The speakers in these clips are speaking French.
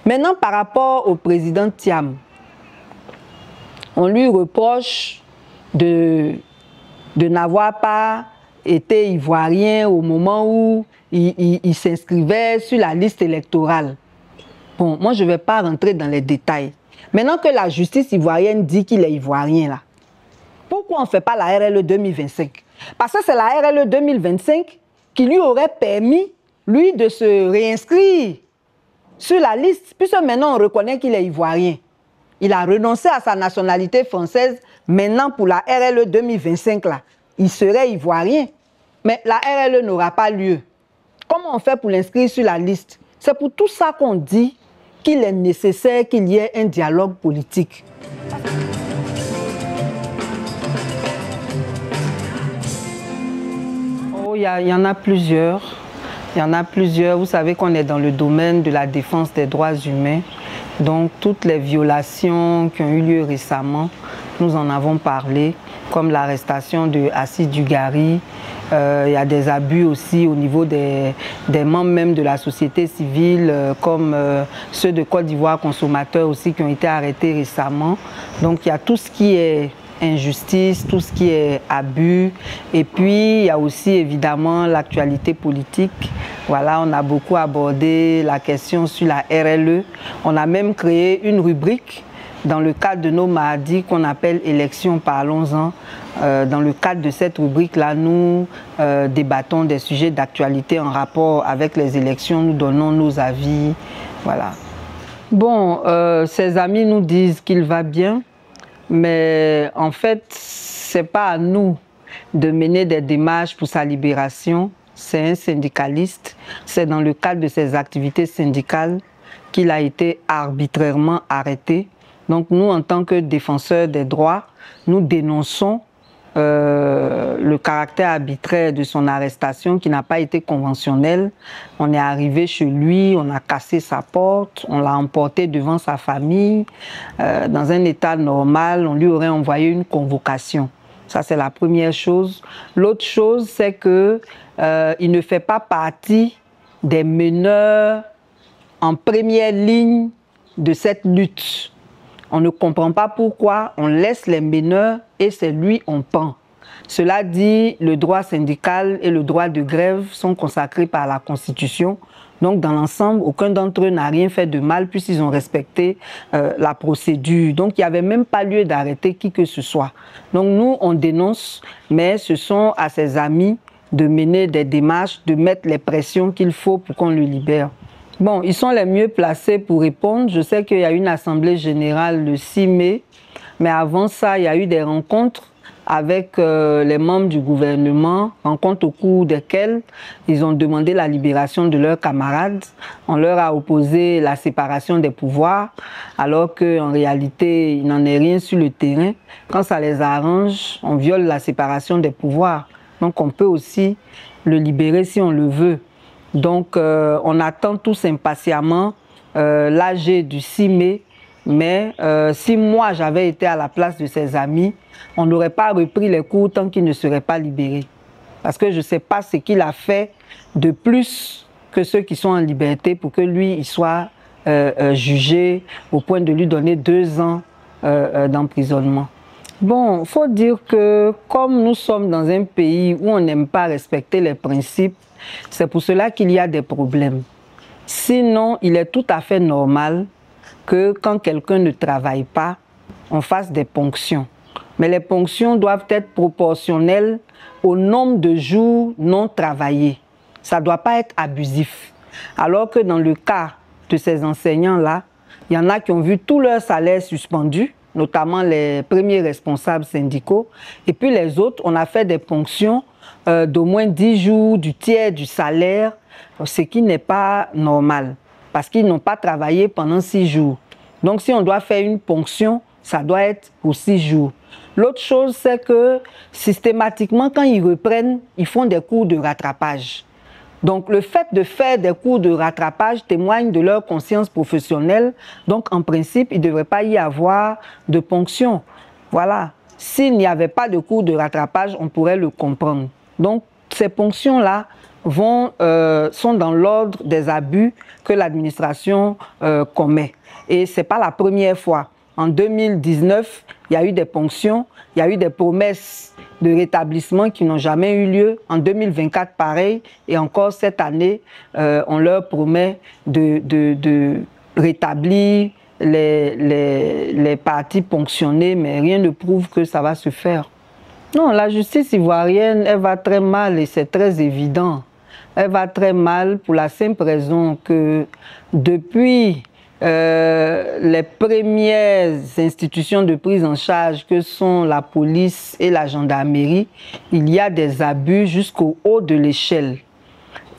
Maintenant, par rapport au président Thiam, on lui reproche de n'avoir pas été ivoirien au moment où il s'inscrivait sur la liste électorale. Bon, moi, je ne vais pas rentrer dans les détails. Maintenant que la justice ivoirienne dit qu'il est ivoirien, là, pourquoi on ne fait pas la RLE 2025? Parce que c'est la RLE 2025 qui lui aurait permis, lui, de se réinscrire sur la liste, puisque maintenant on reconnaît qu'il est ivoirien. Il a renoncé à sa nationalité française. Maintenant, pour la RLE 2025, là, il serait ivoirien. Mais la RLE n'aura pas lieu. Comment on fait pour l'inscrire sur la liste? C'est pour tout ça qu'on dit qu'il est nécessaire qu'il y ait un dialogue politique. Oh, il y en a plusieurs. Il y en a plusieurs. Vous savez qu'on est dans le domaine de la défense des droits humains. Donc, toutes les violations qui ont eu lieu récemment, nous en avons parlé, comme l'arrestation de Assis Dugari. Il y a des abus aussi au niveau des membres même de la société civile, comme ceux de Côte d'Ivoire consommateurs aussi qui ont été arrêtés récemment. Donc, il y a tout ce qui est injustice, tout ce qui est abus. Et puis, il y a aussi évidemment l'actualité politique. Voilà, on a beaucoup abordé la question sur la RLE. On a même créé une rubrique dans le cadre de nos mardis qu'on appelle Élections, parlons-en. Dans le cadre de cette rubrique-là, nous débattons des sujets d'actualité en rapport avec les élections, nous donnons nos avis. Voilà. Bon, ses amis nous disent qu'il va bien. Mais en fait, ce n'est pas à nous de mener des démarches pour sa libération. C'est un syndicaliste. C'est dans le cadre de ses activités syndicales qu'il a été arbitrairement arrêté. Donc nous, en tant que défenseurs des droits, nous dénonçons le caractère arbitraire de son arrestation qui n'a pas été conventionnel. On est arrivé chez lui, on a cassé sa porte, on l'a emporté devant sa famille. Dans un état normal, on lui aurait envoyé une convocation. Ça, c'est la première chose. L'autre chose, c'est que il ne fait pas partie des meneurs en première ligne de cette lutte. On ne comprend pas pourquoi on laisse les meneurs et c'est lui on pend. Cela dit, le droit syndical et le droit de grève sont consacrés par la Constitution. Donc, dans l'ensemble, aucun d'entre eux n'a rien fait de mal puisqu'ils ont respecté la procédure. Donc, il n'y avait même pas lieu d'arrêter qui que ce soit. Donc, nous, on dénonce, mais ce sont à ses amis de mener des démarches, de mettre les pressions qu'il faut pour qu'on le libère. Bon, ils sont les mieux placés pour répondre. Je sais qu'il y a une assemblée générale le 6 mai, mais avant ça, il y a eu des rencontres avec les membres du gouvernement, rencontres au cours desquelles ils ont demandé la libération de leurs camarades. On leur a opposé la séparation des pouvoirs, alors qu'en réalité, il n'en est rien sur le terrain. Quand ça les arrange, on viole la séparation des pouvoirs. Donc on peut aussi le libérer si on le veut. Donc, on attend tous impatiemment l'AG du 6 mai. Mais si moi, j'avais été à la place de ses amis, on n'aurait pas repris les cours tant qu'il ne serait pas libéré. Parce que je ne sais pas ce qu'il a fait de plus que ceux qui sont en liberté pour que lui, il soit jugé au point de lui donner 2 ans d'emprisonnement. Bon, il faut dire que comme nous sommes dans un pays où on n'aime pas respecter les principes, c'est pour cela qu'il y a des problèmes. Sinon, il est tout à fait normal que quand quelqu'un ne travaille pas, on fasse des ponctions. Mais les ponctions doivent être proportionnelles au nombre de jours non travaillés. Ça ne doit pas être abusif. Alors que dans le cas de ces enseignants-là, il y en a qui ont vu tout leur salaire suspendu, notamment les premiers responsables syndicaux. Et puis les autres, on a fait des ponctions d'au moins 10 jours, du tiers du salaire, ce qui n'est pas normal, parce qu'ils n'ont pas travaillé pendant 6 jours. Donc si on doit faire une ponction, ça doit être pour 6 jours. L'autre chose, c'est que systématiquement, quand ils reprennent, ils font des cours de rattrapage. Donc le fait de faire des cours de rattrapage témoigne de leur conscience professionnelle. Donc en principe, il ne devrait pas y avoir de ponction. Voilà. S'il n'y avait pas de cours de rattrapage, on pourrait le comprendre. Donc ces ponctions-là sont dans l'ordre des abus que l'administration commet. Et ce n'est pas la première fois. En 2019, il y a eu des ponctions, il y a eu des promesses de rétablissement qui n'ont jamais eu lieu. En 2024, pareil. Et encore cette année, on leur promet de rétablir les parties ponctionnées, mais rien ne prouve que ça va se faire. Non, la justice ivoirienne, elle va très mal et c'est très évident. Elle va très mal pour la simple raison que depuis les premières institutions de prise en charge que sont la police et la gendarmerie, il y a des abus jusqu'au haut de l'échelle.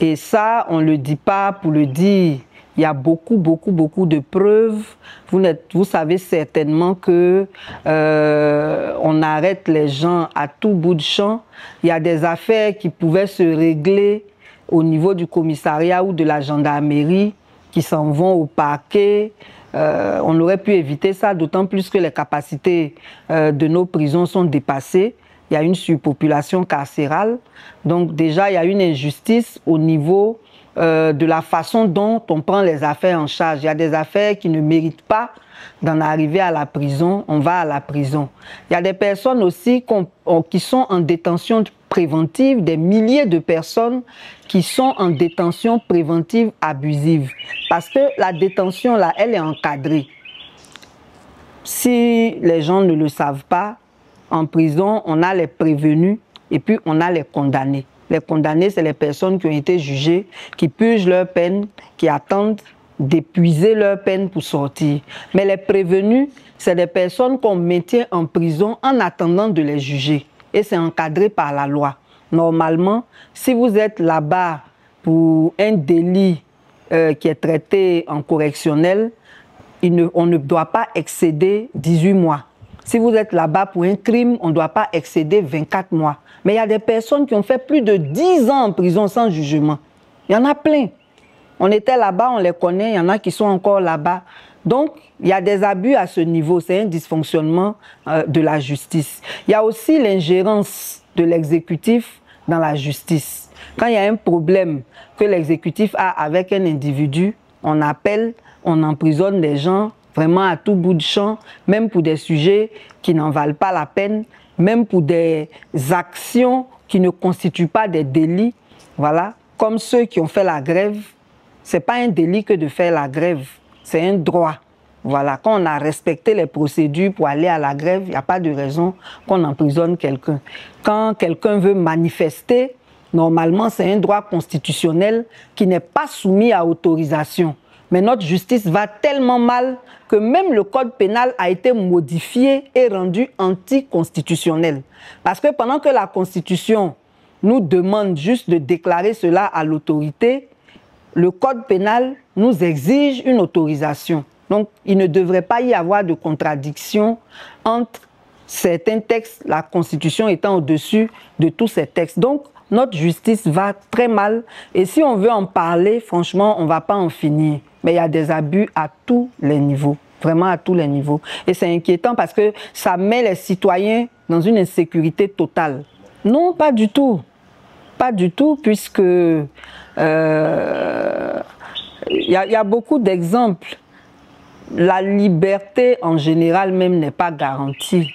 Et ça, on ne le dit pas pour le dire. Il y a beaucoup de preuves. Vous savez certainement que on arrête les gens à tout bout de champ. Il y a des affaires qui pouvaient se régler au niveau du commissariat ou de la gendarmerie qui s'en vont au parquet. On aurait pu éviter ça, d'autant plus que les capacités de nos prisons sont dépassées. Il y a une surpopulation carcérale. Donc déjà, il y a une injustice au niveau de la façon dont on prend les affaires en charge. Il y a des affaires qui ne méritent pas d'en arriver à la prison, on va à la prison. Il y a des personnes aussi qui sont en détention préventive, des milliers de personnes qui sont en détention préventive abusive. Parce que la détention, là, elle est encadrée. Si les gens ne le savent pas, en prison, on a les prévenus et puis on a les condamnés. Les condamnés, c'est les personnes qui ont été jugées, qui purgent leur peine, qui attendent d'épuiser leur peine pour sortir. Mais les prévenus, c'est des personnes qu'on maintient en prison en attendant de les juger. Et c'est encadré par la loi. Normalement, si vous êtes là-bas pour un délit qui est traité en correctionnel, on ne doit pas excéder 18 mois. Si vous êtes là-bas pour un crime, on ne doit pas excéder 24 mois. Mais il y a des personnes qui ont fait plus de 10 ans en prison sans jugement. Il y en a plein. On était là-bas, on les connaît, il y en a qui sont encore là-bas. Donc, il y a des abus à ce niveau, c'est un dysfonctionnement de la justice. Il y a aussi l'ingérence de l'exécutif dans la justice. Quand il y a un problème que l'exécutif a avec un individu, on appelle, on emprisonne des gens vraiment à tout bout de champ, même pour des sujets qui n'en valent pas la peine, même pour des actions qui ne constituent pas des délits, voilà, comme ceux qui ont fait la grève. Ce n'est pas un délit que de faire la grève, c'est un droit. Voilà, quand on a respecté les procédures pour aller à la grève, il n'y a pas de raison qu'on emprisonne quelqu'un. Quand quelqu'un veut manifester, normalement c'est un droit constitutionnel qui n'est pas soumis à autorisation. Mais notre justice va tellement mal que même le code pénal a été modifié et rendu anticonstitutionnel. Parce que pendant que la Constitution nous demande juste de déclarer cela à l'autorité, le code pénal nous exige une autorisation. Donc, il ne devrait pas y avoir de contradiction entre certains textes, la Constitution étant au-dessus de tous ces textes. Donc, notre justice va très mal. Et si on veut en parler, franchement, on ne va pas en finir. Mais il y a des abus à tous les niveaux, vraiment à tous les niveaux. Et c'est inquiétant parce que ça met les citoyens dans une insécurité totale. Non, pas du tout. Pas du tout, puisque y a beaucoup d'exemples. La liberté en général même n'est pas garantie.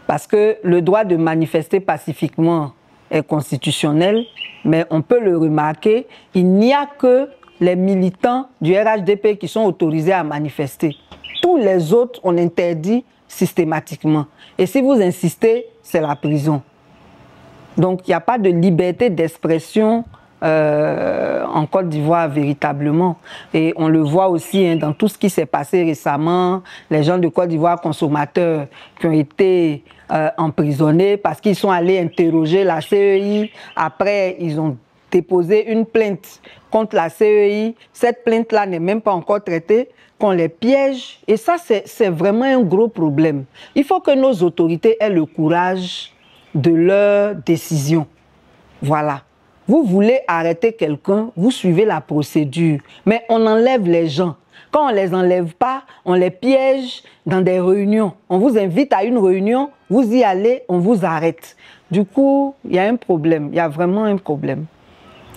Parce que le droit de manifester pacifiquement est constitutionnel, mais on peut le remarquer, il n'y a que les militants du RHDP qui sont autorisés à manifester. Tous les autres, on interdit systématiquement. Et si vous insistez, c'est la prison. Donc, il n'y a pas de liberté d'expression en Côte d'Ivoire véritablement. Et on le voit aussi hein, dans tout ce qui s'est passé récemment, les gens de Côte d'Ivoire consommateurs qui ont été emprisonnés parce qu'ils sont allés interroger la CEI. Après, ils ont déposé une plainte contre la CEI. Cette plainte-là n'est même pas encore traitée, qu'on les piège. Et ça, c'est vraiment un gros problème. Il faut que nos autorités aient le courage de leurs décisions. Voilà. Vous voulez arrêter quelqu'un, vous suivez la procédure, mais on enlève les gens. Quand on ne les enlève pas, on les piège dans des réunions. On vous invite à une réunion, vous y allez, on vous arrête. Du coup, il y a un problème, il y a vraiment un problème.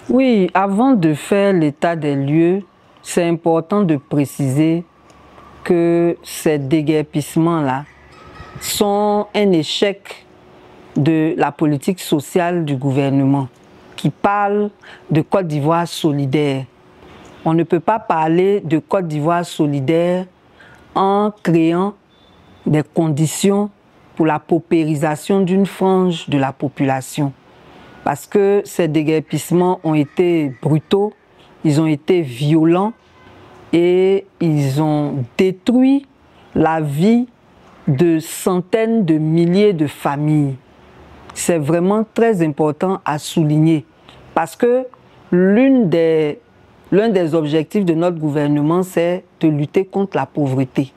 Oui, avant de faire l'état des lieux, c'est important de préciser que ces déguerpissements-là sont un échec de la politique sociale du gouvernement qui parle de Côte d'Ivoire solidaire. On ne peut pas parler de Côte d'Ivoire solidaire en créant des conditions pour la paupérisation d'une frange de la population. Parce que ces déguerpissements ont été brutaux, ils ont été violents et ils ont détruit la vie de centaines de milliers de familles. C'est vraiment très important à souligner parce que l'un des objectifs de notre gouvernement, c'est de lutter contre la pauvreté.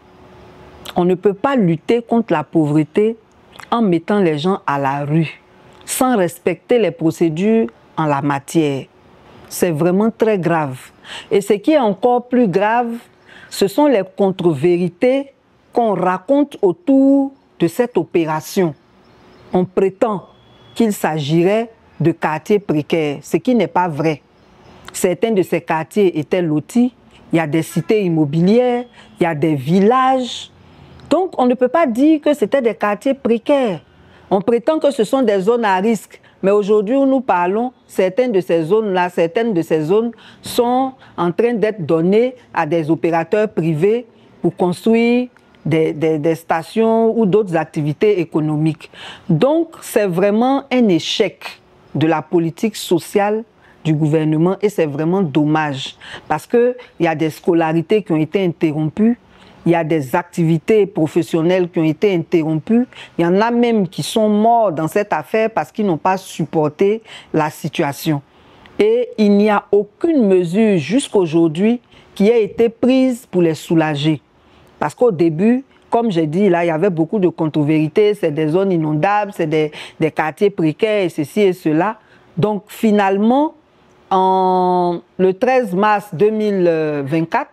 On ne peut pas lutter contre la pauvreté en mettant les gens à la rue, sans respecter les procédures en la matière. C'est vraiment très grave. Et ce qui est encore plus grave, ce sont les contre-vérités qu'on raconte autour de cette opération. On prétend qu'il s'agirait de quartiers précaires, ce qui n'est pas vrai. Certains de ces quartiers étaient lotis, il y a des cités immobilières, il y a des villages. Donc on ne peut pas dire que c'était des quartiers précaires. On prétend que ce sont des zones à risque. Mais aujourd'hui où nous parlons, certaines de ces zones sont en train d'être données à des opérateurs privés pour construire des stations ou d'autres activités économiques. Donc c'est vraiment un échec de la politique sociale du gouvernement et c'est vraiment dommage parce qu'il y a des scolarités qui ont été interrompues. Il y a des activités professionnelles qui ont été interrompues. Il y en a même qui sont morts dans cette affaire parce qu'ils n'ont pas supporté la situation. Et il n'y a aucune mesure jusqu'aujourd'hui qui ait été prise pour les soulager. Parce qu'au début, comme j'ai dit, là, il y avait beaucoup de contre-vérités. C'est des zones inondables, c'est des quartiers précaires et ceci et cela. Donc finalement, le 13 mars 2024,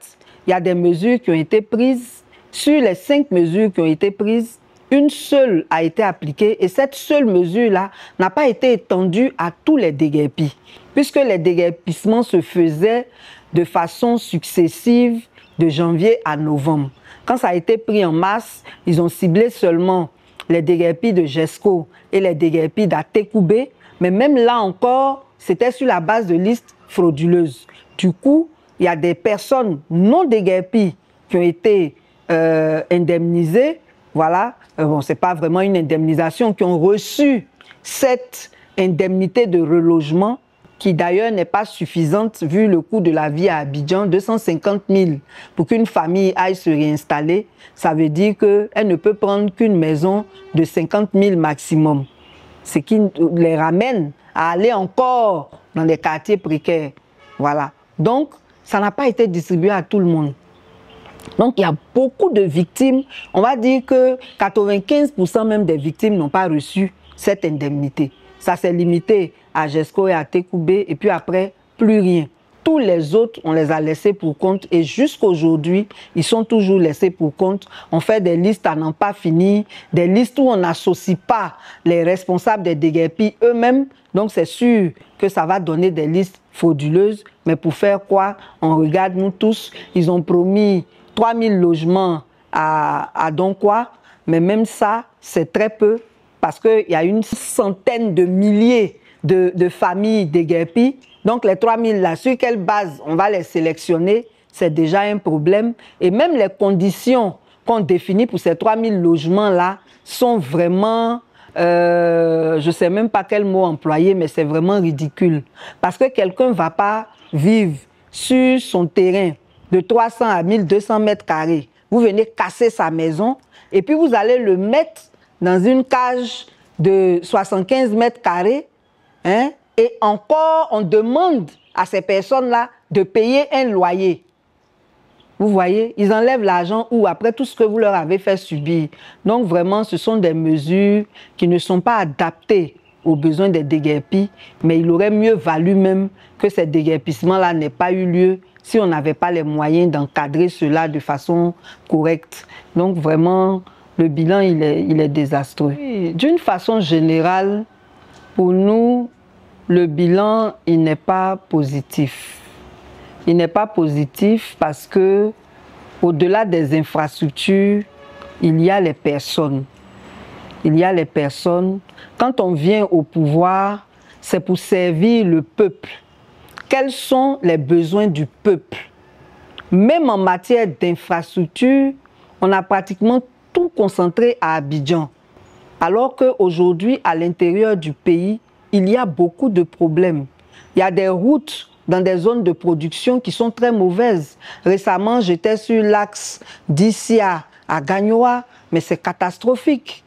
il y a des mesures qui ont été prises. Sur les 5 mesures qui ont été prises, une seule a été appliquée et cette seule mesure-là n'a pas été étendue à tous les déguerpis, puisque les déguerpissements se faisaient de façon successive de janvier à novembre. Quand ça a été pris en mars, ils ont ciblé seulement les déguerpis de GESCO et les déguerpis d'Atekoubé, mais même là encore, c'était sur la base de listes frauduleuses. Du coup, il y a des personnes non déguerpies qui ont été indemnisées. Voilà, bon, ce n'est pas vraiment une indemnisation, qui ont reçu cette indemnité de relogement qui d'ailleurs n'est pas suffisante vu le coût de la vie à Abidjan, 250 000 pour qu'une famille aille se réinstaller. Ça veut dire qu'elle ne peut prendre qu'une maison de 50 000 maximum, ce qui les ramène à aller encore dans des quartiers précaires. Voilà, donc ça n'a pas été distribué à tout le monde. Donc il y a beaucoup de victimes. On va dire que 95% même des victimes n'ont pas reçu cette indemnité. Ça s'est limité à GESCO et à Atekoubé et puis après, plus rien. Tous les autres, on les a laissés pour compte et jusqu'aujourd'hui, ils sont toujours laissés pour compte. On fait des listes à n'en pas finir, des listes où on n'associe pas les responsables des déguerpis eux-mêmes. Donc c'est sûr que ça va donner des listes frauduleuses. Mais pour faire quoi? On regarde nous tous, ils ont promis 3000 logements à Donkoua, mais même ça, c'est très peu parce qu'il y a une centaine de milliers de familles déguerpies. Donc les 3000 là, sur quelle base on va les sélectionner, c'est déjà un problème. Et même les conditions qu'on définit pour ces 3000 logements là sont vraiment, je ne sais même pas quel mot employer, mais c'est vraiment ridicule. Parce que quelqu'un ne va pas vivre sur son terrain de 300 à 1200 mètres carrés. Vous venez casser sa maison et puis vous allez le mettre dans une cage de 75 mètres carrés. Hein? Et encore, on demande à ces personnes-là de payer un loyer. Vous voyez, ils enlèvent l'argent ou après tout ce que vous leur avez fait subir. Donc vraiment, ce sont des mesures qui ne sont pas adaptées aux besoins des déguerpis, mais il aurait mieux valu même que ces déguerpissements-là n'aient pas eu lieu si on n'avait pas les moyens d'encadrer cela de façon correcte. Donc vraiment, le bilan, il est désastreux. D'une façon générale, pour nous, le bilan, il n'est pas positif. Il n'est pas positif parce que, au-delà des infrastructures, il y a les personnes. Il y a les personnes. Quand on vient au pouvoir, c'est pour servir le peuple. Quels sont les besoins du peuple? Même en matière d'infrastructure, on a pratiquement tout concentré à Abidjan. Alors qu'aujourd'hui, à l'intérieur du pays, il y a beaucoup de problèmes. Il y a des routes dans des zones de production qui sont très mauvaises. Récemment, j'étais sur l'axe d'Issia à Gagnoa, mais c'est catastrophique.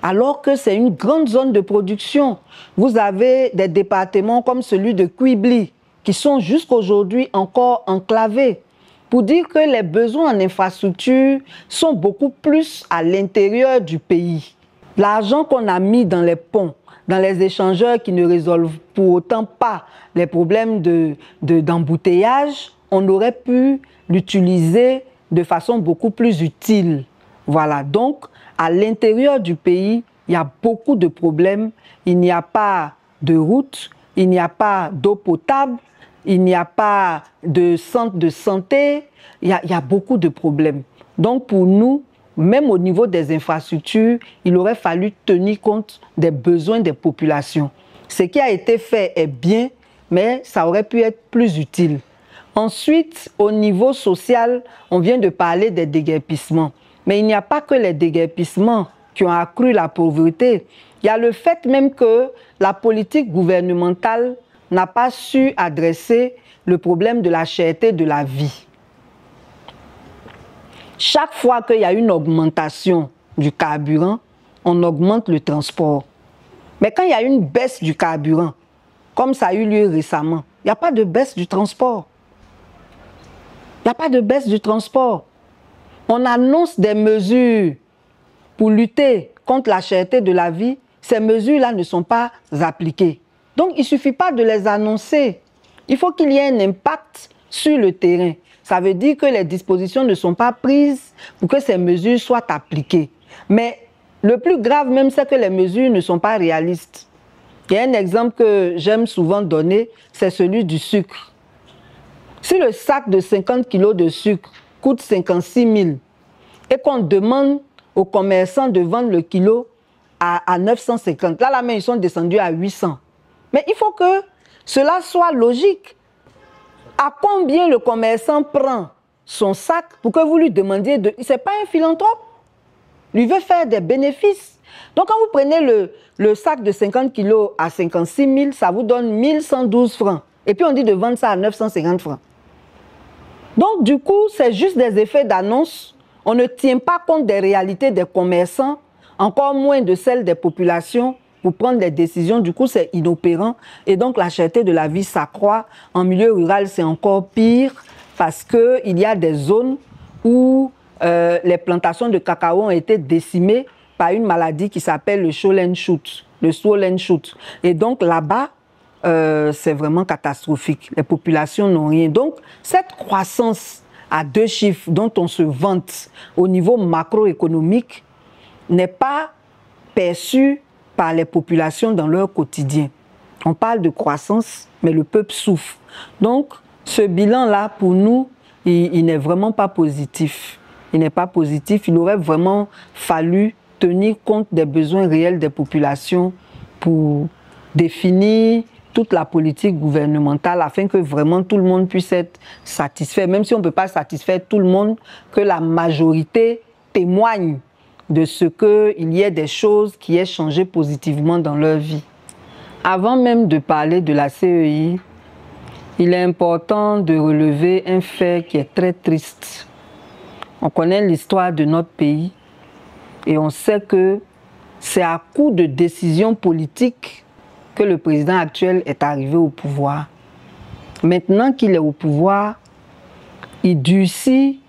Alors que c'est une grande zone de production. Vous avez des départements comme celui de Quibli qui sont jusqu'aujourd'hui encore enclavés. Pour dire que les besoins en infrastructure sont beaucoup plus à l'intérieur du pays. L'argent qu'on a mis dans les ponts, dans les échangeurs qui ne résolvent pour autant pas les problèmes d'embouteillage, on aurait pu l'utiliser de façon beaucoup plus utile. Voilà, donc à l'intérieur du pays, il y a beaucoup de problèmes. Il n'y a pas de route, il n'y a pas d'eau potable, il n'y a pas de centre de santé, il y a beaucoup de problèmes. Donc pour nous, même au niveau des infrastructures, il aurait fallu tenir compte des besoins des populations. Ce qui a été fait est bien, mais ça aurait pu être plus utile. Ensuite, au niveau social, on vient de parler des déguerpissements. Mais il n'y a pas que les déguerpissements qui ont accru la pauvreté. Il y a le fait même que la politique gouvernementale n'a pas su adresser le problème de la cherté de la vie. Chaque fois qu'il y a une augmentation du carburant, on augmente le transport. Mais quand il y a une baisse du carburant, comme ça a eu lieu récemment, il n'y a pas de baisse du transport. Il n'y a pas de baisse du transport. On annonce des mesures pour lutter contre la cherté de la vie. Ces mesures-là ne sont pas appliquées. Donc, il ne suffit pas de les annoncer. Il faut qu'il y ait un impact sur le terrain. Ça veut dire que les dispositions ne sont pas prises pour que ces mesures soient appliquées. Mais le plus grave même, c'est que les mesures ne sont pas réalistes. Il y a un exemple que j'aime souvent donner, c'est celui du sucre. Si le sac de 50 kg de sucre coûte 56 000 et qu'on demande aux commerçants de vendre le kilo à 950, là même ils sont descendus à 800. Mais il faut que cela soit logique. À combien le commerçant prend son sac pour que vous lui demandiez de... Ce n'est pas un philanthrope. Lui veut faire des bénéfices. Donc quand vous prenez le sac de 50 kg à 56 000, ça vous donne 1112 francs. Et puis on dit de vendre ça à 950 francs. Donc du coup, c'est juste des effets d'annonce. On ne tient pas compte des réalités des commerçants, encore moins de celles des populations pour prendre des décisions. Du coup, c'est inopérant. Et donc, la cherté de la vie s'accroît. En milieu rural, c'est encore pire parce qu'il y a des zones où les plantations de cacao ont été décimées par une maladie qui s'appelle le swollen shoot. Le swollen shoot. Et donc, là-bas, c'est vraiment catastrophique. Les populations n'ont rien. Donc, cette croissance à 2 chiffres dont on se vante au niveau macroéconomique n'est pas perçue par les populations dans leur quotidien. On parle de croissance, mais le peuple souffre. Donc, ce bilan-là, pour nous, il n'est vraiment pas positif. Il n'est pas positif. Il aurait vraiment fallu tenir compte des besoins réels des populations pour définir toute la politique gouvernementale afin que vraiment tout le monde puisse être satisfait. Même si on ne peut pas satisfaire tout le monde, que la majorité témoigne de ce qu'il y ait des choses qui aient changé positivement dans leur vie. Avant même de parler de la CEI, il est important de relever un fait qui est très triste. On connaît l'histoire de notre pays et on sait que c'est à coup de décisions politiques que le président actuel est arrivé au pouvoir. Maintenant qu'il est au pouvoir, il durcit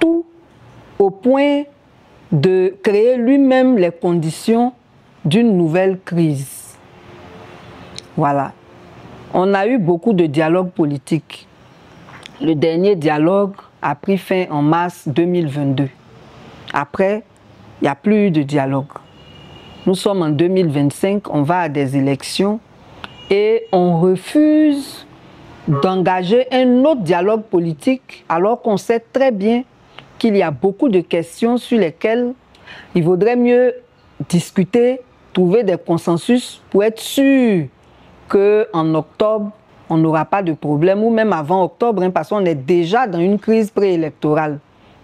tout au point de créer lui-même les conditions d'une nouvelle crise. Voilà. On a eu beaucoup de dialogues politiques. Le dernier dialogue a pris fin en mars 2022. Après, il n'y a plus eu de dialogue. Nous sommes en 2025, on va à des élections et on refuse d'engager un autre dialogue politique alors qu'on sait très bien qu'il y a beaucoup de questions sur lesquelles il vaudrait mieux discuter, trouver des consensus pour être sûr qu'en octobre, on n'aura pas de problème, ou même avant octobre, hein, parce qu'on est déjà dans une crise préélectorale.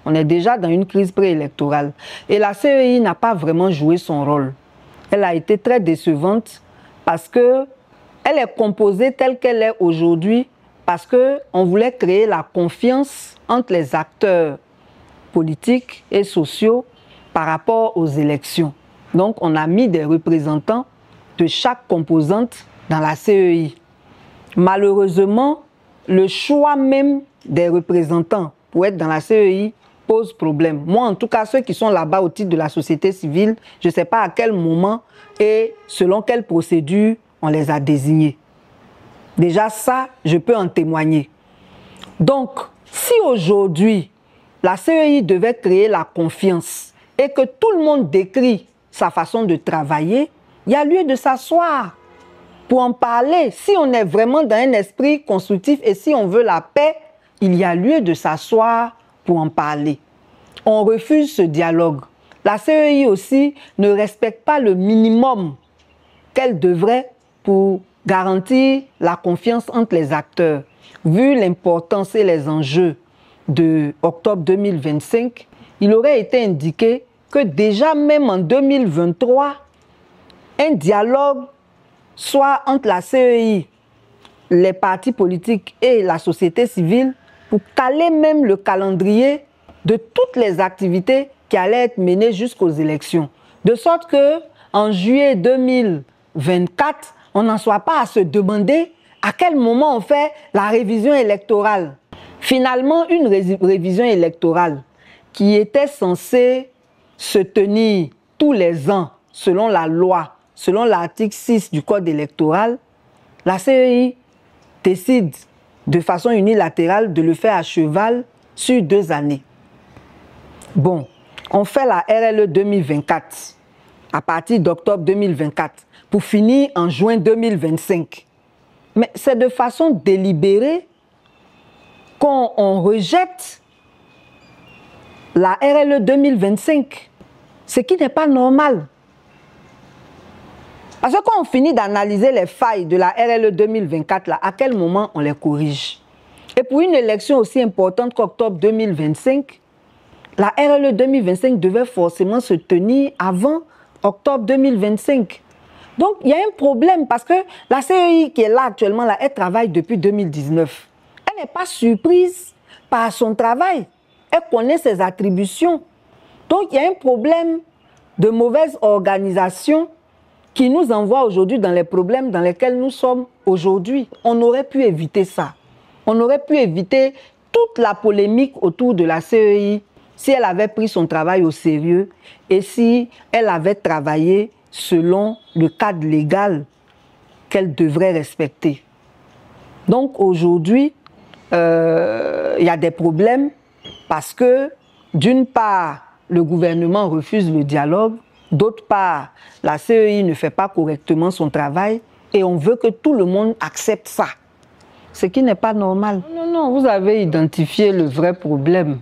On est déjà dans une crise préélectorale. Et la CEI n'a pas vraiment joué son rôle. Elle a été très décevante parce qu'elle est composée telle qu'elle est aujourd'hui parce qu'on voulait créer la confiance entre les acteurs politiques et sociaux par rapport aux élections. Donc, on a mis des représentants de chaque composante dans la CEI. Malheureusement, le choix même des représentants pour être dans la CEI pose problème. Moi, en tout cas, ceux qui sont là-bas au titre de la société civile, je ne sais pas à quel moment et selon quelle procédure on les a désignés. Déjà, ça, je peux en témoigner. Donc, si aujourd'hui, la CEI devait créer la confiance et que tout le monde décrit sa façon de travailler, il y a lieu de s'asseoir pour en parler. Si on est vraiment dans un esprit constructif et si on veut la paix, il y a lieu de s'asseoir pour en parler. On refuse ce dialogue. La CEI aussi ne respecte pas le minimum qu'elle devrait pour garantir la confiance entre les acteurs. Vu l'importance et les enjeux de octobre 2025, il aurait été indiqué que déjà même en 2023, un dialogue soit entre la CEI, les partis politiques et la société civile pour caler même le calendrier de toutes les activités qui allaient être menées jusqu'aux élections. De sorte qu'en juillet 2024, on n'en soit pas à se demander à quel moment on fait la révision électorale. Finalement, une révision électorale qui était censée se tenir tous les ans selon la loi, selon l'article 6 du Code électoral, la CEI décide de façon unilatérale de le faire à cheval sur 2 années. Bon, on fait la RLE 2024 à partir d'octobre 2024 pour finir en juin 2025. Mais c'est de façon délibérée qu'on rejette la RLE 2025, ce qui n'est pas normal. Parce que quand on finit d'analyser les failles de la RLE 2024, là, à quel moment on les corrige? Et pour une élection aussi importante qu'octobre 2025, la RLE 2025 devait forcément se tenir avant octobre 2025. Donc, il y a un problème parce que la CEI qui est là actuellement, là, elle travaille depuis 2019. Elle n'est pas surprise par son travail. Elle connaît ses attributions. Donc, il y a un problème de mauvaise organisation qui nous envoie aujourd'hui dans les problèmes dans lesquels nous sommes aujourd'hui. On aurait pu éviter ça. On aurait pu éviter toute la polémique autour de la CEI si elle avait pris son travail au sérieux et si elle avait travaillé selon le cadre légal qu'elle devrait respecter. Donc aujourd'hui, il y a des problèmes parce que d'une part, le gouvernement refuse le dialogue, d'autre part, la CEI ne fait pas correctement son travail et on veut que tout le monde accepte ça. Ce qui n'est pas normal. Non, non, vous avez identifié le vrai problème.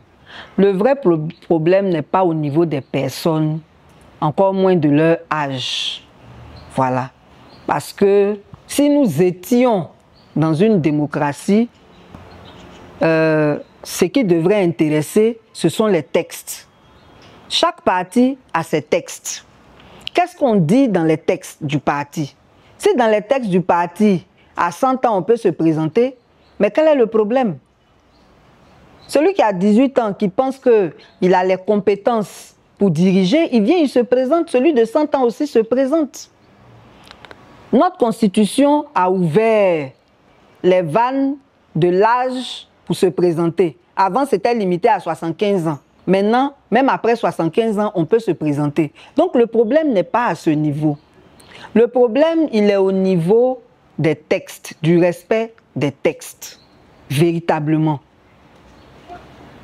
Le vrai problème n'est pas au niveau des personnes, encore moins de leur âge. Voilà. Parce que si nous étions dans une démocratie, ce qui devrait intéresser, ce sont les textes. Chaque parti a ses textes. Qu'est-ce qu'on dit dans les textes du parti? Si dans les textes du parti, à 100 ans, on peut se présenter, mais quel est le problème? Celui qui a 18 ans, qui pense qu'il a les compétences pour diriger, il vient, il se présente. Celui de 100 ans aussi se présente. Notre constitution a ouvert les vannes de l'âge pour se présenter. Avant, c'était limité à 75 ans. Maintenant, même après 75 ans, on peut se présenter. Donc, le problème n'est pas à ce niveau. Le problème, il est au niveau des textes, du respect des textes, véritablement.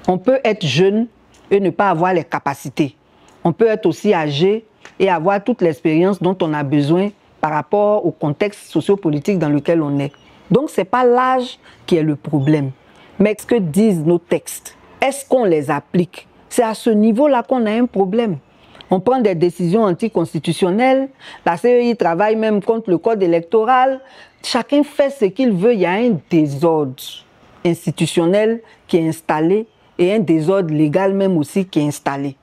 On peut être jeune et ne pas avoir les capacités. On peut être aussi âgé et avoir toute l'expérience dont on a besoin par rapport au contexte sociopolitique dans lequel on est. Donc, ce n'est pas l'âge qui est le problème. Mais ce que disent nos textes, est-ce qu'on les applique? C'est à ce niveau-là qu'on a un problème. On prend des décisions anticonstitutionnelles, la CEI travaille même contre le code électoral, chacun fait ce qu'il veut, il y a un désordre institutionnel qui est installé et un désordre légal même aussi qui est installé.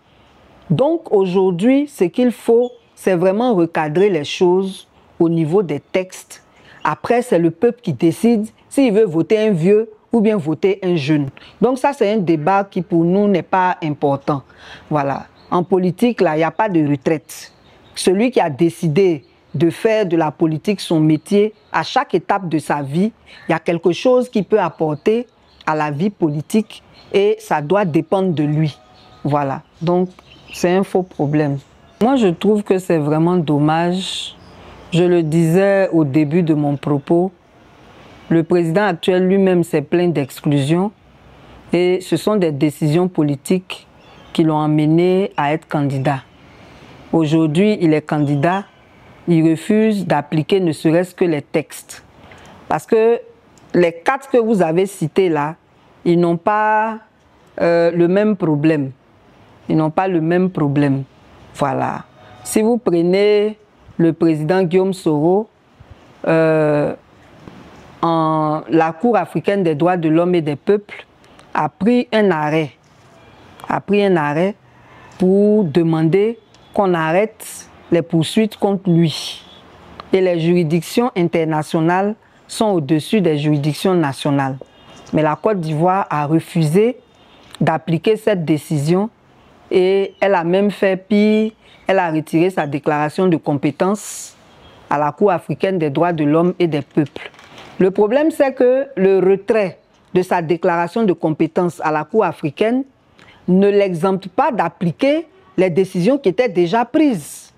Donc aujourd'hui, ce qu'il faut, c'est vraiment recadrer les choses au niveau des textes. Après, c'est le peuple qui décide s'il veut voter un vieux ou bien voter un jeune. Donc ça, c'est un débat qui pour nous n'est pas important. Voilà. En politique, là, il n'y a pas de retraite. Celui qui a décidé de faire de la politique son métier, à chaque étape de sa vie, il y a quelque chose qui peut apporter à la vie politique et ça doit dépendre de lui. Voilà. Donc, c'est un faux problème. Moi, je trouve que c'est vraiment dommage. Je le disais au début de mon propos, le président actuel lui-même s'est plaint d'exclusion et ce sont des décisions politiques qui l'ont amené à être candidat. Aujourd'hui, il est candidat, il refuse d'appliquer ne serait-ce que les textes. Parce que les 4 que vous avez cités là, ils n'ont pas le même problème. Ils n'ont pas le même problème. Voilà. Si vous prenez le président Guillaume Soro, la Cour africaine des droits de l'homme et des peuples a pris un arrêt pour demander qu'on arrête les poursuites contre lui. Et les juridictions internationales sont au-dessus des juridictions nationales. Mais la Côte d'Ivoire a refusé d'appliquer cette décision et elle a même fait pire, elle a retiré sa déclaration de compétence à la Cour africaine des droits de l'homme et des peuples. Le problème, c'est que le retrait de sa déclaration de compétence à la Cour africaine ne l'exempte pas d'appliquer les décisions qui étaient déjà prises.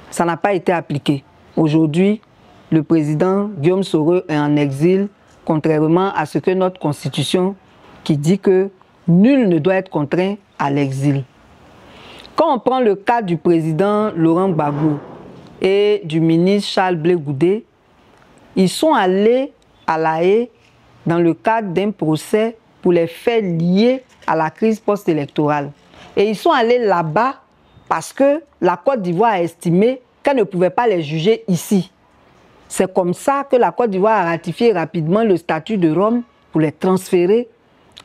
Ça n'a pas été appliqué. Aujourd'hui, le président Guillaume Soro est en exil, contrairement à ce que notre constitution qui dit que nul ne doit être contraint à l'exil. Quand on prend le cas du président Laurent Gbagbo et du ministre Charles Blé Goudé, ils sont allés à La Haye dans le cadre d'un procès pour les faits liés à la crise post-électorale. Et ils sont allés là-bas parce que la Côte d'Ivoire a estimé qu'elle ne pouvait pas les juger ici. C'est comme ça que la Côte d'Ivoire a ratifié rapidement le statut de Rome pour les transférer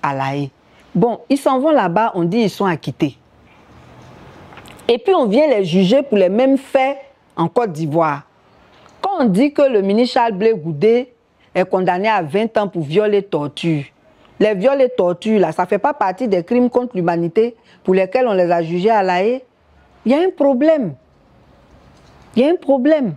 à La Haye. Bon, ils s'en vont là-bas, on dit qu'ils sont acquittés. Et puis on vient les juger pour les mêmes faits en Côte d'Ivoire. Quand on dit que le ministre Charles Blé Goudé est condamné à 20 ans pour viol et torture, les viols et tortures, là, ça ne fait pas partie des crimes contre l'humanité pour lesquels on les a jugés à La Haye. Il y a un problème. Il y a un problème.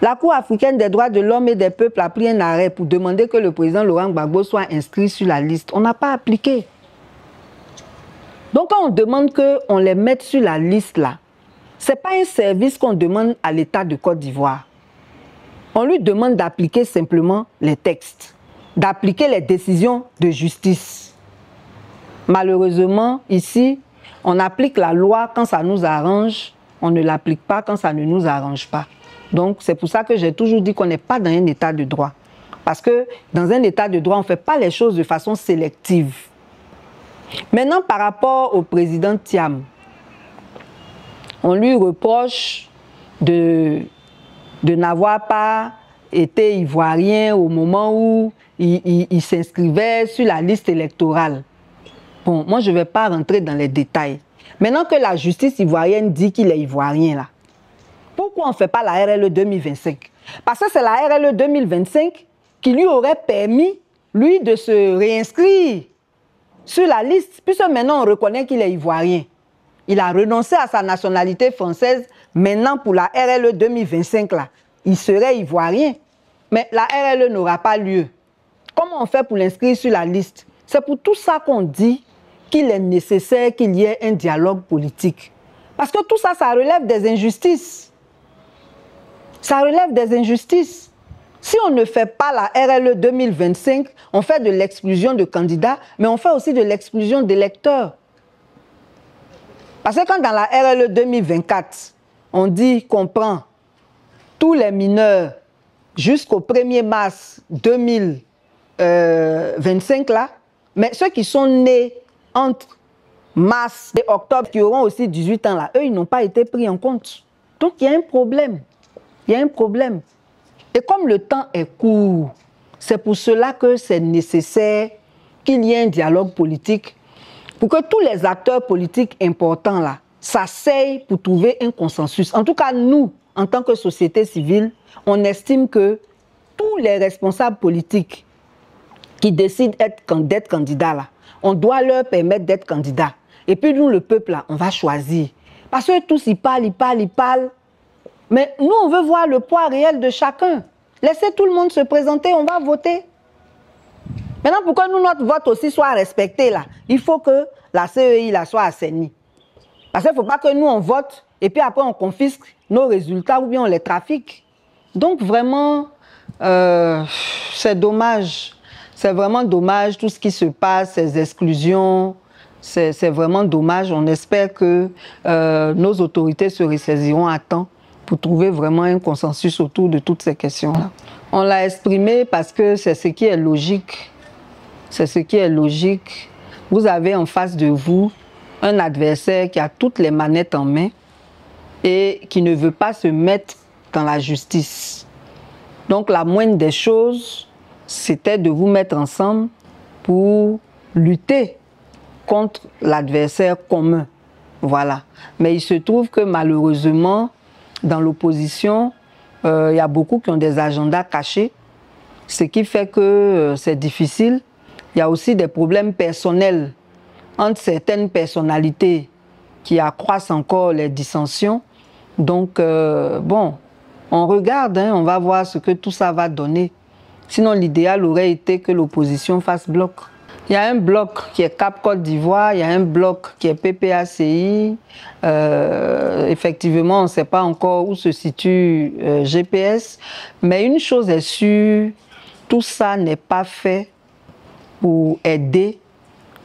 La Cour africaine des droits de l'homme et des peuples a pris un arrêt pour demander que le président Laurent Gbagbo soit inscrit sur la liste. On n'a pas appliqué. Donc quand on demande qu'on les mette sur la liste là, ce n'est pas un service qu'on demande à l'État de Côte d'Ivoire. On lui demande d'appliquer simplement les textes, d'appliquer les décisions de justice. Malheureusement, ici, on applique la loi quand ça nous arrange, on ne l'applique pas quand ça ne nous arrange pas. Donc, c'est pour ça que j'ai toujours dit qu'on n'est pas dans un état de droit. Parce que dans un état de droit, on ne fait pas les choses de façon sélective. Maintenant, par rapport au président Thiam, on lui reproche de n'avoir pas été ivoirien au moment où il s'inscrivait sur la liste électorale. Bon, moi, je ne vais pas rentrer dans les détails. Maintenant que la justice ivoirienne dit qu'il est ivoirien, là, pourquoi on ne fait pas la RLE 2025? Parce que c'est la RLE 2025 qui lui aurait permis, lui, de se réinscrire sur la liste, puisque maintenant on reconnaît qu'il est ivoirien. Il a renoncé à sa nationalité française. Maintenant, pour la RLE 2025, là, il serait ivoirien. Mais la RLE n'aura pas lieu. Comment on fait pour l'inscrire sur la liste? C'est pour tout ça qu'on dit qu'il est nécessaire qu'il y ait un dialogue politique. Parce que tout ça, ça relève des injustices. Ça relève des injustices. Si on ne fait pas la RLE 2025, on fait de l'exclusion de candidats, mais on fait aussi de l'exclusion d'électeurs. Parce que quand dans la RLE 2024, on dit qu'on prend tous les mineurs jusqu'au 1er mars 2025 là, mais ceux qui sont nés entre mars et octobre, qui auront aussi 18 ans là, eux, ils n'ont pas été pris en compte. Donc, il y a un problème. Il y a un problème. Et comme le temps est court, c'est pour cela que c'est nécessaire qu'il y ait un dialogue politique pour que tous les acteurs politiques importants là s'asseyent pour trouver un consensus. En tout cas, nous, en tant que société civile, on estime que tous les responsables politiques qui décident d'être candidats là, on doit leur permettre d'être candidats. Et puis nous, le peuple là, on va choisir. Parce que tous ils parlent. Mais nous, on veut voir le poids réel de chacun. Laissez tout le monde se présenter, on va voter. Maintenant, pour que nous, notre vote aussi soit respecté, là, il faut que la CEI là, soit assainie. Parce qu'il ne faut pas que nous, on vote et puis après, on confisque nos résultats ou bien on les trafique. Donc, vraiment, c'est dommage. C'est vraiment dommage tout ce qui se passe, ces exclusions. C'est vraiment dommage. On espère que nos autorités se ressaisiront à temps pour trouver vraiment un consensus autour de toutes ces questions-là. On l'a exprimé parce que c'est ce qui est logique. C'est ce qui est logique. Vous avez en face de vous un adversaire qui a toutes les manettes en main et qui ne veut pas se mettre dans la justice. Donc la moindre des choses, c'était de vous mettre ensemble pour lutter contre l'adversaire commun. Voilà. Mais il se trouve que malheureusement, dans l'opposition, il y a beaucoup qui ont des agendas cachés, ce qui fait que c'est difficile. Il y a aussi des problèmes personnels entre certaines personnalités qui accroissent encore les dissensions. Donc, bon, on regarde, hein, on va voir ce que tout ça va donner. Sinon, l'idéal aurait été que l'opposition fasse bloc. Il y a un bloc qui est Cap Côte d'Ivoire, il y a un bloc qui est PPACI. Effectivement, on ne sait pas encore où se situe GPS. Mais une chose est sûre, tout ça n'est pas fait pour aider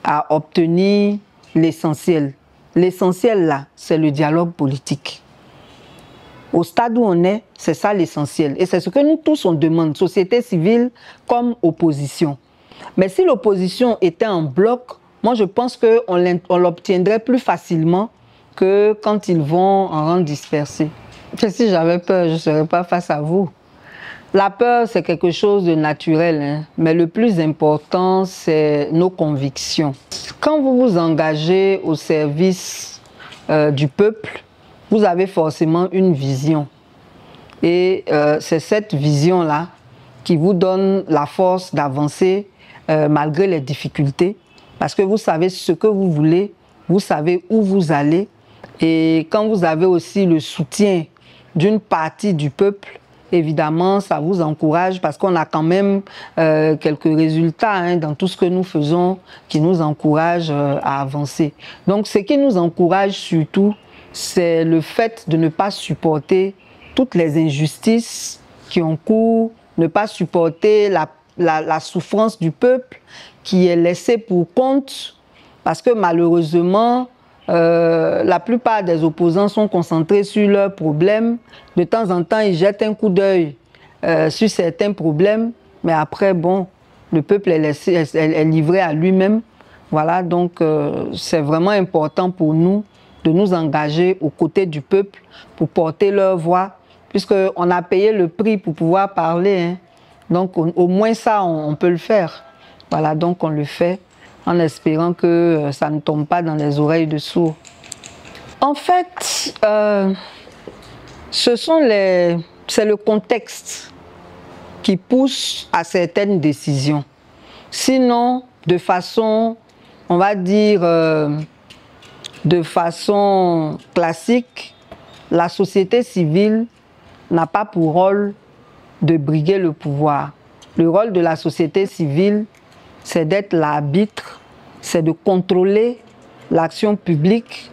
à obtenir l'essentiel. L'essentiel là, c'est le dialogue politique. Au stade où on est, c'est ça l'essentiel. Et c'est ce que nous tous on demande, société civile comme opposition. Mais si l'opposition était en bloc, moi je pense qu'on l'obtiendrait plus facilement que quand ils vont en rang dispersé. Si j'avais peur, je ne serais pas face à vous. La peur, c'est quelque chose de naturel, hein, mais le plus important, c'est nos convictions. Quand vous vous engagez au service du peuple, vous avez forcément une vision. Et c'est cette vision-là qui vous donne la force d'avancer malgré les difficultés. Parce que vous savez ce que vous voulez, vous savez où vous allez. Et quand vous avez aussi le soutien d'une partie du peuple, évidemment, ça vous encourage parce qu'on a quand même quelques résultats hein, dans tout ce que nous faisons qui nous encouragent à avancer. Donc, ce qui nous encourage surtout, c'est le fait de ne pas supporter toutes les injustices qui ont cours, ne pas supporter la souffrance du peuple qui est laissée pour compte parce que malheureusement, la plupart des opposants sont concentrés sur leurs problèmes. De temps en temps, ils jettent un coup d'œil sur certains problèmes, mais après, bon, le peuple est livré à lui-même. Voilà, donc c'est vraiment important pour nous de nous engager aux côtés du peuple pour porter leur voix, puisqu'on a payé le prix pour pouvoir parler. Hein. Donc, au moins ça, on peut le faire. Voilà, donc on le fait en espérant que ça ne tombe pas dans les oreilles de sourds. En fait, c'est le contexte qui pousse à certaines décisions. Sinon, de façon, on va dire, de façon classique, la société civile n'a pas pour rôle de briguer le pouvoir. Le rôle de la société civile, c'est d'être l'arbitre, c'est de contrôler l'action publique,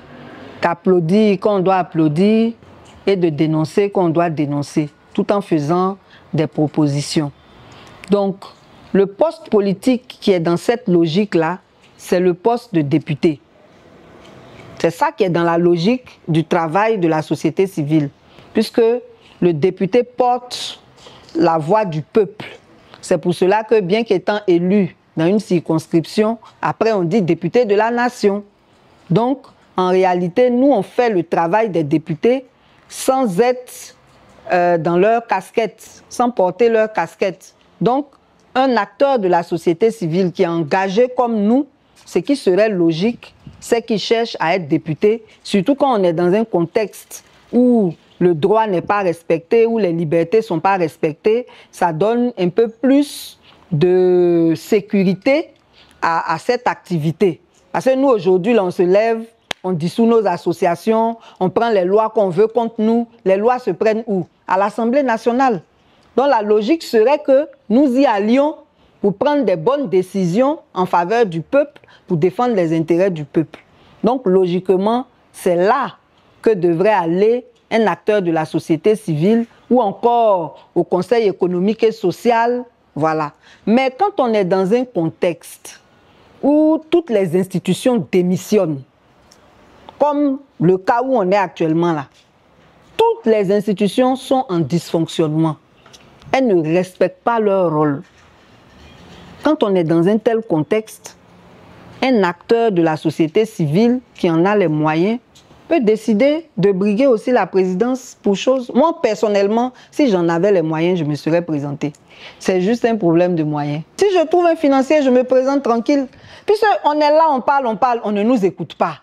d'applaudir quand on doit applaudir et de dénoncer quand on doit dénoncer, tout en faisant des propositions. Donc, le poste politique qui est dans cette logique-là, c'est le poste de député. C'est ça qui est dans la logique du travail de la société civile, puisque le député porte la voix du peuple. C'est pour cela que, bien qu'étant élu dans une circonscription, après on dit député de la nation. Donc, en réalité, nous, on fait le travail des députés sans être dans leur casquette, sans porter leur casquette. Donc, un acteur de la société civile qui est engagé comme nous, ce qui serait logique, c'est qu'il cherche à être député, surtout quand on est dans un contexte où le droit n'est pas respecté, où les libertés ne sont pas respectées. Ça donne un peu plus de sécurité à cette activité. Parce que nous, aujourd'hui, là, on se lève, on dissout nos associations, on prend les lois qu'on veut contre nous. Les lois se prennent où? À l'Assemblée nationale. Donc la logique serait que nous y allions pour prendre des bonnes décisions en faveur du peuple, pour défendre les intérêts du peuple. Donc logiquement, c'est là que devrait aller un acteur de la société civile ou encore au Conseil économique et social. Voilà. Mais quand on est dans un contexte où toutes les institutions démissionnent, comme le cas où on est actuellement là, toutes les institutions sont en dysfonctionnement. Elles ne respectent pas leur rôle. Quand on est dans un tel contexte, un acteur de la société civile qui en a les moyens peut décider de briguer aussi la présidence pour chose. Moi, personnellement, si j'en avais les moyens, je me serais présenté. C'est juste un problème de moyens. Si je trouve un financier, je me présente tranquille. Puisqu'on est là, on parle, on ne nous écoute pas.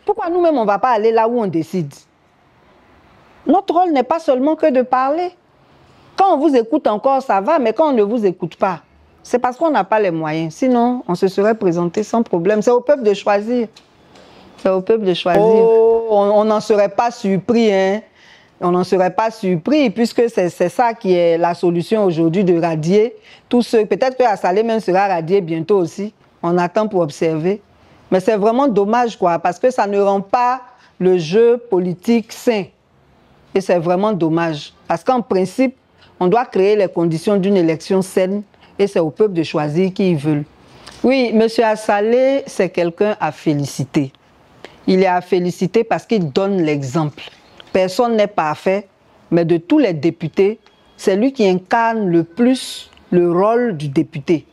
Pourquoi nous-mêmes, on ne va pas aller là où on décide? Notre rôle n'est pas seulement que de parler. Quand on vous écoute encore, ça va, mais quand on ne vous écoute pas, c'est parce qu'on n'a pas les moyens. Sinon, on se serait présenté sans problème. C'est au peuple de choisir. C'est au peuple de choisir. Oh, on n'en serait pas surpris, hein. On n'en serait pas surpris, puisque c'est ça qui est la solution aujourd'hui, de radier tous ceux. Peut-être que Assalé même sera radié bientôt aussi. On attend pour observer. Mais c'est vraiment dommage, quoi, parce que ça ne rend pas le jeu politique sain. Et c'est vraiment dommage. Parce qu'en principe, on doit créer les conditions d'une élection saine et c'est au peuple de choisir qui ils veulent. Oui, M. Assalé, c'est quelqu'un à féliciter. Il est à féliciter parce qu'il donne l'exemple. Personne n'est parfait, mais de tous les députés, c'est lui qui incarne le plus le rôle du député.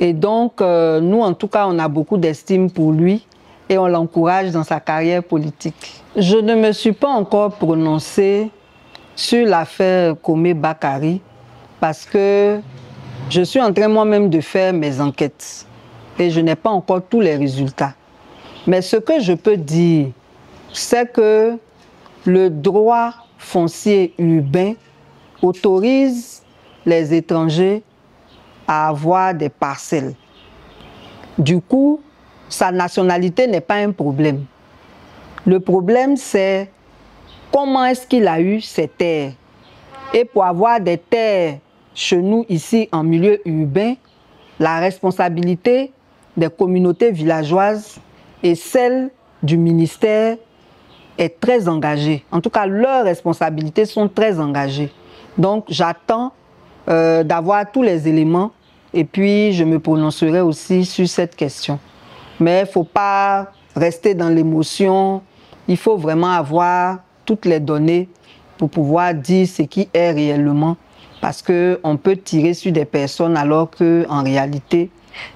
Et donc, nous, en tout cas, on a beaucoup d'estime pour lui et on l'encourage dans sa carrière politique. Je ne me suis pas encore prononcée sur l'affaire Komé Bakary parce que je suis en train moi-même de faire mes enquêtes et je n'ai pas encore tous les résultats. Mais ce que je peux dire, c'est que le droit foncier urbain autorise les étrangers à avoir des parcelles. Du coup, sa nationalité n'est pas un problème. Le problème, c'est comment est-ce qu'il a eu ces terres. Et pour avoir des terres chez nous, ici, en milieu urbain, la responsabilité des communautés villageoises et celle du ministère est très engagée. En tout cas, leurs responsabilités sont très engagées. Donc, j'attends d'avoir tous les éléments et puis je me prononcerai aussi sur cette question. Mais il ne faut pas rester dans l'émotion. Il faut vraiment avoir toutes les données pour pouvoir dire ce qui est réellement. Parce qu'on peut tirer sur des personnes alors qu'en réalité,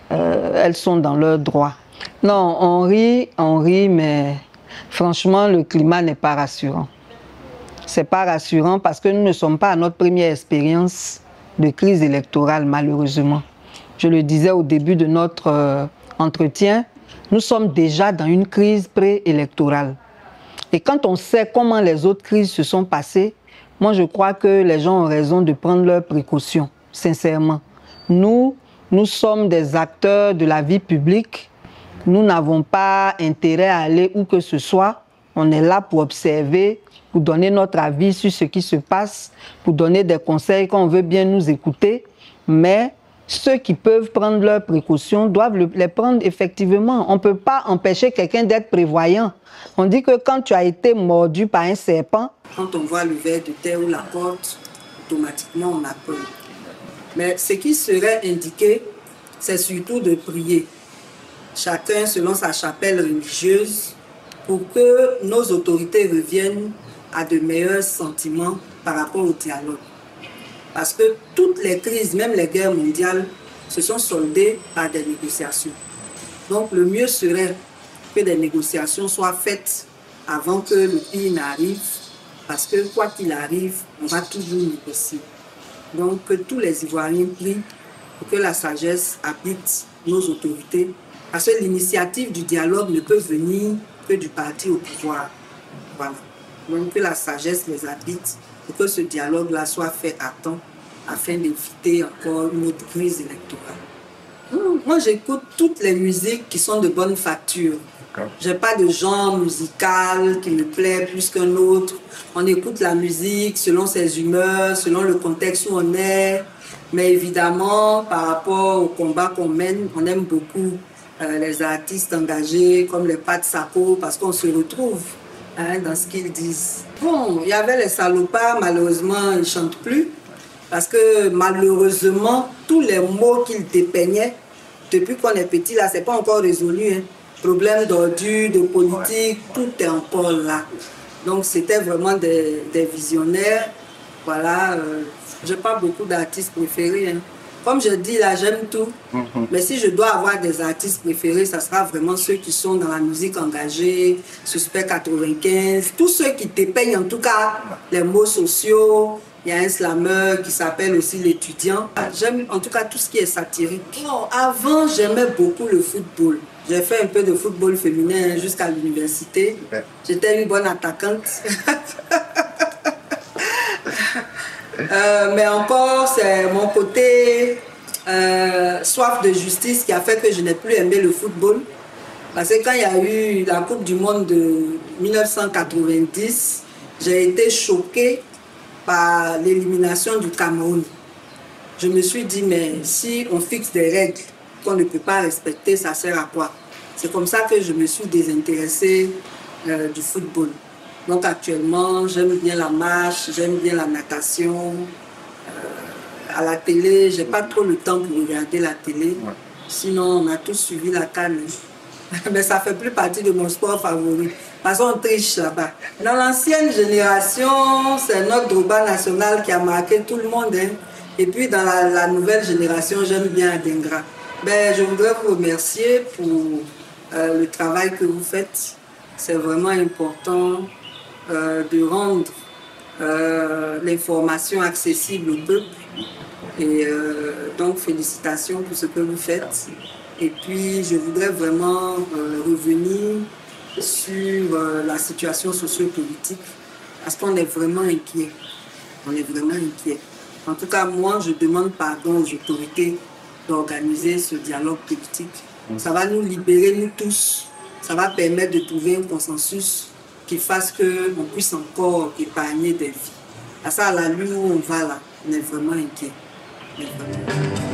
elles sont dans leurs droits. Non, on rit, mais franchement, le climat n'est pas rassurant. C'est pas rassurant parce que nous ne sommes pas à notre première expérience de crise électorale, malheureusement. Je le disais au début de notre entretien, nous sommes déjà dans une crise préélectorale. Et quand on sait comment les autres crises se sont passées, moi je crois que les gens ont raison de prendre leurs précautions, sincèrement. Nous sommes des acteurs de la vie publique. Nous n'avons pas intérêt à aller où que ce soit. On est là pour observer, pour donner notre avis sur ce qui se passe, pour donner des conseils quand on veut bien nous écouter. Mais ceux qui peuvent prendre leurs précautions doivent les prendre effectivement. On ne peut pas empêcher quelqu'un d'être prévoyant. On dit que quand tu as été mordu par un serpent, quand on voit le ver de terre ou la porte, automatiquement on a peur. Mais ce qui serait indiqué, c'est surtout de prier. Chacun selon sa chapelle religieuse, pour que nos autorités reviennent à de meilleurs sentiments par rapport au dialogue. Parce que toutes les crises, même les guerres mondiales, se sont soldées par des négociations. Donc le mieux serait que des négociations soient faites avant que le pays n'arrive, parce que quoi qu'il arrive, on va toujours négocier. Donc que tous les Ivoiriens prient pour que la sagesse habite nos autorités, parce que l'initiative du dialogue ne peut venir que du parti au pouvoir. Voilà. Donc que la sagesse les habite pour que ce dialogue-là soit fait à temps afin d'éviter encore une autre crise électorale. Moi, j'écoute toutes les musiques qui sont de bonne facture. Je n'ai pas de genre musical qui me plaît plus qu'un autre. On écoute la musique selon ses humeurs, selon le contexte où on est. Mais évidemment, par rapport au combat qu'on mène, on aime beaucoup les artistes engagés comme les Pat Sako parce qu'on se retrouve dans ce qu'ils disent. Bon, il y avait les salopards, malheureusement, ils ne chantent plus. Parce que malheureusement, tous les maux qu'ils dépeignaient, depuis qu'on est petit, là, ce n'est pas encore résolu. Hein. Problème d'ordure, de politique, tout est encore là. Donc c'était vraiment des visionnaires. Voilà, je n'ai pas beaucoup d'artistes préférés. Hein. Comme je dis là, j'aime tout. Mais si je dois avoir des artistes préférés, ça sera vraiment ceux qui sont dans la musique engagée, Suspect 95, tous ceux qui dépeignent en tout cas les mots sociaux. Il y a un slameur qui s'appelle aussi l'étudiant. J'aime en tout cas tout ce qui est satirique. Non, avant, j'aimais beaucoup le football. J'ai fait un peu de football féminin jusqu'à l'université. J'étais une bonne attaquante. Mais encore, c'est mon côté soif de justice qui a fait que je n'ai plus aimé le football. Parce que quand il y a eu la Coupe du Monde de 1990, j'ai été choquée par l'élimination du Cameroun. Je me suis dit, mais si on fixe des règles qu'on ne peut pas respecter, ça sert à quoi? C'est comme ça que je me suis désintéressée du football. Donc actuellement, j'aime bien la marche, j'aime bien la natation. À la télé, j'ai pas trop le temps pour regarder la télé. Sinon, on a tous suivi la CAN. Mais ça fait plus partie de mon sport favori. Parce qu'on triche là-bas. Dans l'ancienne génération, c'est notre Drogba national qui a marqué tout le monde. Hein. Et puis dans la nouvelle génération, j'aime bien Adengra. Ben, je voudrais vous remercier pour le travail que vous faites. C'est vraiment important de rendre l'information accessible au peuple. Et donc, félicitations pour ce que vous faites. Et puis, je voudrais vraiment revenir sur la situation socio-politique parce qu'on est vraiment inquiet. On est vraiment inquiet. En tout cas, moi, je demande pardon aux autorités d'organiser ce dialogue politique. Ça va nous libérer, nous tous. Ça va permettre de trouver un consensus qui fasse qu'on puisse encore épargner des vies. À ça, à la lutte où on va là, on est vraiment inquiet. On est vraiment inquiet.